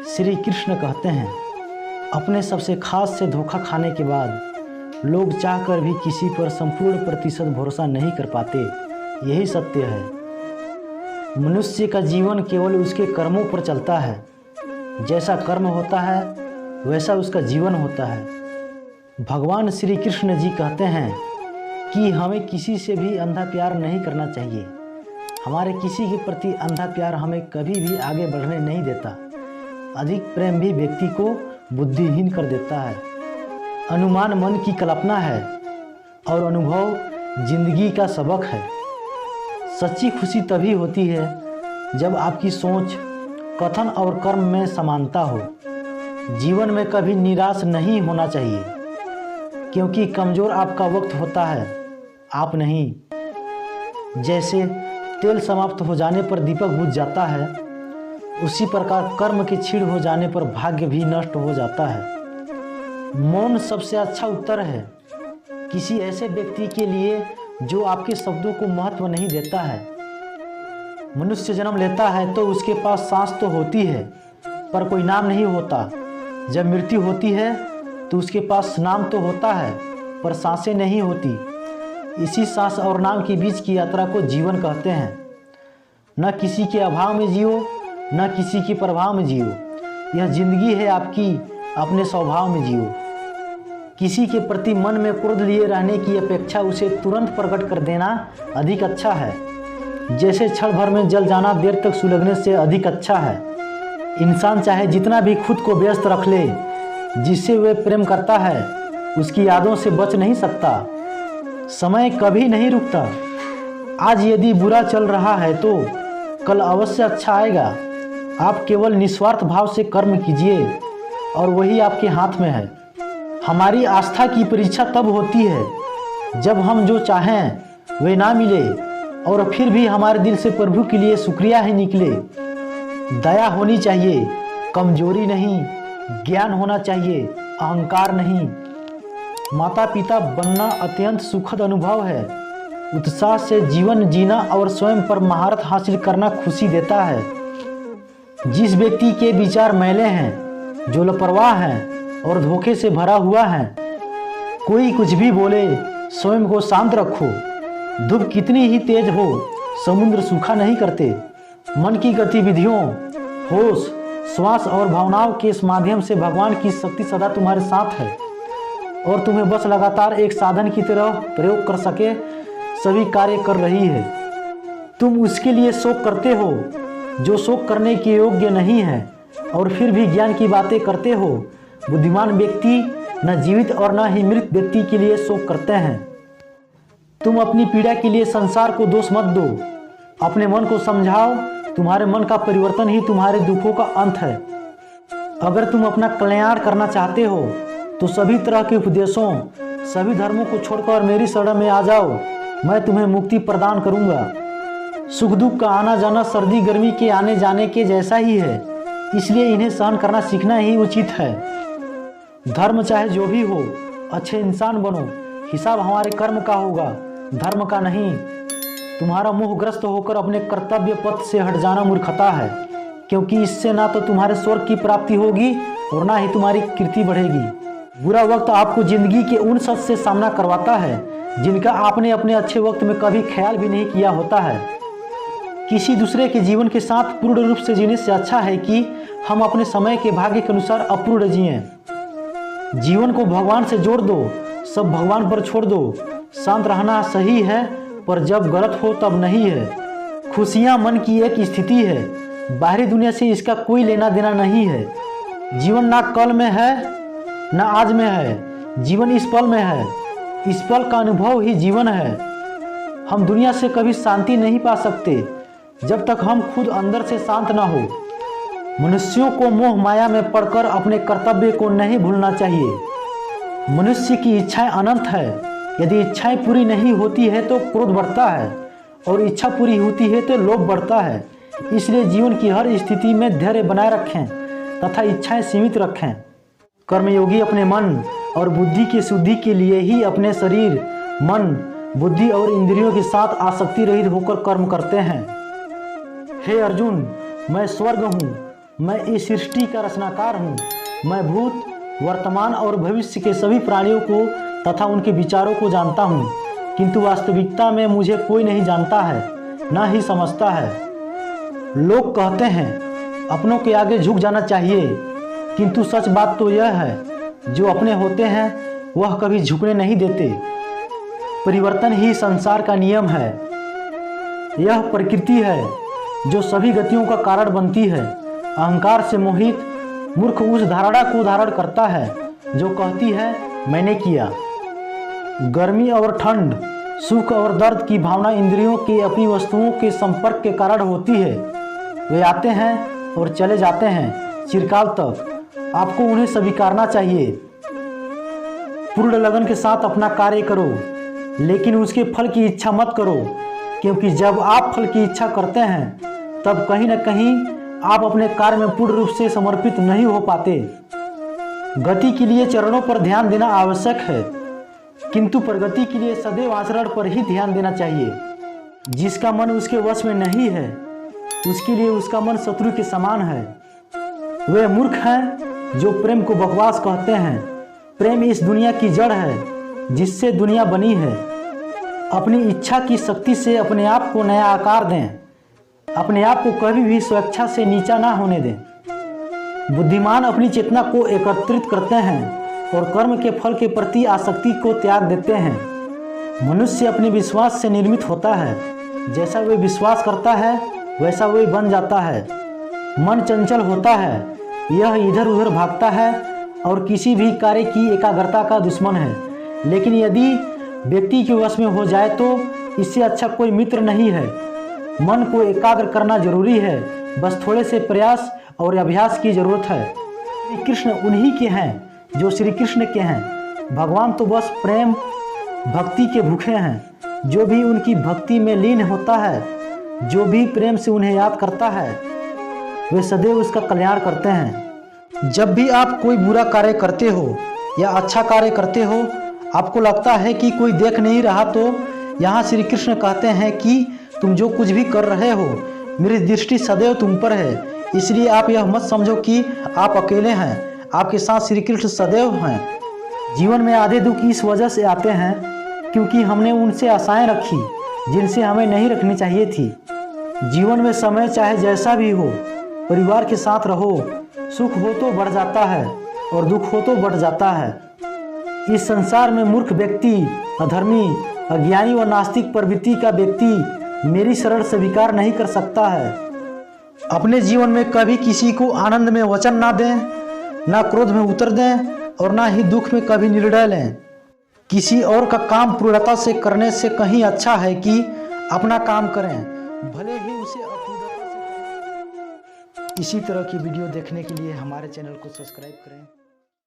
श्री कृष्ण कहते हैं, अपने सबसे खास से धोखा खाने के बाद लोग चाहकर भी किसी पर संपूर्ण प्रतिशत भरोसा नहीं कर पाते। यही सत्य है। मनुष्य का जीवन केवल उसके कर्मों पर चलता है। जैसा कर्म होता है वैसा उसका जीवन होता है। भगवान श्री कृष्ण जी कहते हैं कि हमें किसी से भी अंधा प्यार नहीं करना चाहिए। हमारे किसी के प्रति अंधा प्यार हमें कभी भी आगे बढ़ने नहीं देता। अधिक प्रेम भी व्यक्ति को बुद्धिहीन कर देता है। अनुमान मन की कल्पना है और अनुभव जिंदगी का सबक है। सच्ची खुशी तभी होती है जब आपकी सोच, कथन और कर्म में समानता हो। जीवन में कभी निराश नहीं होना चाहिए, क्योंकि कमज़ोर आपका वक्त होता है, आप नहीं। जैसे तेल समाप्त हो जाने पर दीपक बुझ जाता है, उसी प्रकार कर्म के क्षीण हो जाने पर भाग्य भी नष्ट हो जाता है। मौन सबसे अच्छा उत्तर है किसी ऐसे व्यक्ति के लिए जो आपके शब्दों को महत्व नहीं देता है। मनुष्य जन्म लेता है तो उसके पास सांस तो होती है पर कोई नाम नहीं होता। जब मृत्यु होती है तो उसके पास नाम तो होता है पर सांसें नहीं होती। इसी सांस और नाम के बीच की यात्रा को जीवन कहते हैं। न किसी के अभाव में जियो, न किसी के प्रभाव में जियो। यह जिंदगी है आपकी, अपने स्वभाव में जियो। किसी के प्रति मन में क्रोध लिए रहने की अपेक्षा उसे तुरंत प्रकट कर देना अधिक अच्छा है। जैसे क्षण भर में जल जाना देर तक सुलगने से अधिक अच्छा है। इंसान चाहे जितना भी खुद को व्यस्त रख ले, जिससे वह प्रेम करता है उसकी यादों से बच नहीं सकता। समय कभी नहीं रुकता। आज यदि बुरा चल रहा है तो कल अवश्य अच्छा आएगा। आप केवल निस्वार्थ भाव से कर्म कीजिए और वही आपके हाथ में है। हमारी आस्था की परीक्षा तब होती है जब हम जो चाहें वे ना मिले और फिर भी हमारे दिल से प्रभु के लिए शुक्रिया ही निकले। दया होनी चाहिए, कमजोरी नहीं। ज्ञान होना चाहिए, अहंकार नहीं। माता पिता बनना अत्यंत सुखद अनुभव है। उत्साह से जीवन जीना और स्वयं पर महारत हासिल करना खुशी देता है। जिस व्यक्ति के विचार मैले हैं, जो लापरवाह हैं और धोखे से भरा हुआ है, कोई कुछ भी बोले स्वयं को शांत रखो। धूप कितनी ही तेज हो, समुद्र सूखा नहीं करते। मन की गतिविधियों, होश, श्वास और भावनाओं के इस माध्यम से भगवान की शक्ति सदा तुम्हारे साथ है और तुम्हें बस लगातार एक साधन की तरह प्रयोग कर सके सभी कार्य कर रही है। तुम उसके लिए शोक करते हो जो शोक करने के योग्य नहीं है और फिर भी ज्ञान की बातें करते हो। बुद्धिमान व्यक्ति न जीवित और न ही मृत व्यक्ति के लिए शोक करते हैं। तुम अपनी पीड़ा के लिए संसार को दोष मत दो। अपने मन को समझाओ। तुम्हारे मन का परिवर्तन ही तुम्हारे दुखों का अंत है। अगर तुम अपना कल्याण करना चाहते हो तो सभी तरह के उपदेशों, सभी धर्मों को छोड़कर मेरी शरण में आ जाओ। मैं तुम्हें मुक्ति प्रदान करूंगा। सुख दुख का आना जाना सर्दी गर्मी के आने जाने के जैसा ही है, इसलिए इन्हें सहन करना सीखना ही उचित है। धर्म चाहे जो भी हो, अच्छे इंसान बनो। हिसाब हमारे कर्म का होगा, धर्म का नहीं। तुम्हारा मोहग्रस्त होकर अपने कर्तव्य पथ से हट जाना मूर्खता है, क्योंकि इससे ना तो तुम्हारे स्वर्ग की प्राप्ति होगी और ना ही तुम्हारी कीर्ति बढ़ेगी। बुरा वक्त आपको जिंदगी के उन शख्स से सामना करवाता है जिनका आपने अपने अच्छे वक्त में कभी ख्याल भी नहीं किया होता है। किसी दूसरे के जीवन के साथ पूर्ण रूप से जीने से अच्छा है कि हम अपने समय के भाग्य के अनुसार अपूर्ण जिएं। जीवन को भगवान से जोड़ दो, सब भगवान पर छोड़ दो। शांत रहना सही है, पर जब गलत हो तब नहीं है। खुशियाँ मन की एक स्थिति है, बाहरी दुनिया से इसका कोई लेना देना नहीं है। जीवन ना कल में है ना आज में है, जीवन इस पल में है। इस पल का अनुभव ही जीवन है। हम दुनिया से कभी शांति नहीं पा सकते जब तक हम खुद अंदर से शांत ना हो। मनुष्यों को मोह माया में पड़कर अपने कर्तव्य को नहीं भूलना चाहिए। मनुष्य की इच्छाएं अनंत है। यदि इच्छाएं पूरी नहीं होती है तो क्रोध बढ़ता है और इच्छा पूरी होती है तो लोभ बढ़ता है। इसलिए जीवन की हर स्थिति में धैर्य बनाए रखें तथा इच्छाएं सीमित रखें। कर्मयोगी अपने मन और बुद्धि की शुद्धि के लिए ही अपने शरीर, मन, बुद्धि और इंद्रियों के साथ आसक्ति रहित होकर कर्म करते हैं। हे अर्जुन, मैं स्वर्ग हूँ मैं इस सृष्टि का रचनाकार हूँ। मैं भूत, वर्तमान और भविष्य के सभी प्राणियों को तथा उनके विचारों को जानता हूँ, किंतु वास्तविकता में मुझे कोई नहीं जानता है, न ही समझता है। लोग कहते हैं अपनों के आगे झुक जाना चाहिए, किंतु सच बात तो यह है, जो अपने होते हैं वह कभी झुकने नहीं देते। परिवर्तन ही संसार का नियम है। यह प्रकृति है जो सभी गतियों का कारण बनती है। अहंकार से मोहित मूर्ख उस धारणा को धारण करता है जो कहती है मैंने किया। गर्मी और ठंड, सुख और दर्द की भावना इंद्रियों के अपनी वस्तुओं के संपर्क के कारण होती है। वे आते हैं और चले जाते हैं चिरकाल तक। आपको उन्हें स्वीकारना चाहिए। पूर्ण लगन के साथ अपना कार्य करो, लेकिन उसके फल की इच्छा मत करो, क्योंकि जब आप फल की इच्छा करते हैं तब कहीं न कहीं आप अपने कार्य में पूर्ण रूप से समर्पित नहीं हो पाते। गति के लिए चरणों पर ध्यान देना आवश्यक है, किंतु प्रगति के लिए सदैव आचरण पर ही ध्यान देना चाहिए। जिसका मन उसके वश में नहीं है, उसके लिए उसका मन शत्रु के समान है। वे मूर्ख हैं जो प्रेम को बकवास कहते हैं। प्रेम इस दुनिया की जड़ है जिससे दुनिया बनी है। अपनी इच्छा की शक्ति से अपने आप को नया आकार दें। अपने आप को कभी भी स्वेच्छा से नीचा ना होने दें। बुद्धिमान अपनी चेतना को एकत्रित करते हैं और कर्म के फल के प्रति आसक्ति को त्याग देते हैं। मनुष्य अपने विश्वास से निर्मित होता है। जैसा वे विश्वास करता है वैसा वे बन जाता है। मन चंचल होता है, यह इधर उधर भागता है और किसी भी कार्य की एकाग्रता का दुश्मन है। लेकिन यदि व्यक्ति के वश में हो जाए तो इससे अच्छा कोई मित्र नहीं है। मन को एकाग्र करना जरूरी है, बस थोड़े से प्रयास और अभ्यास की जरूरत है। श्री कृष्ण उन्हीं के हैं जो श्री कृष्ण के हैं। भगवान तो बस प्रेम भक्ति के भूखे हैं। जो भी उनकी भक्ति में लीन होता है, जो भी प्रेम से उन्हें याद करता है, वे सदैव उसका कल्याण करते हैं। जब भी आप कोई बुरा कार्य करते हो या अच्छा कार्य करते हो, आपको लगता है कि कोई देख नहीं रहा, तो यहाँ श्री कृष्ण कहते हैं कि तुम जो कुछ भी कर रहे हो, मेरी दृष्टि सदैव तुम पर है। इसलिए आप यह मत समझो कि आप अकेले हैं, आपके साथ श्री कृष्ण सदैव हैं। जीवन में आधे दुख इस वजह से आते हैं क्योंकि हमने उनसे आशाएं रखी जिनसे हमें नहीं रखनी चाहिए थी। जीवन में समय चाहे जैसा भी हो, परिवार के साथ रहो। सुख हो तो बढ़ जाता है और दुख हो तो बढ़ जाता है। इस संसार में मूर्ख व्यक्ति, अधर्मी, अज्ञानी व नास्तिक प्रवृत्ति का व्यक्ति मेरी शरण स्वीकार नहीं कर सकता है। अपने जीवन में कभी किसी को आनंद में वचन ना दें, ना क्रोध में उतर दें और ना ही दुख में कभी निर्णय लें। किसी और का काम पूर्णता से करने से कहीं अच्छा है कि अपना काम करें, भले ही उसे अपूर्णता से करें। इसी तरह की वीडियो देखने के लिए हमारे चैनल को सब्सक्राइब करें।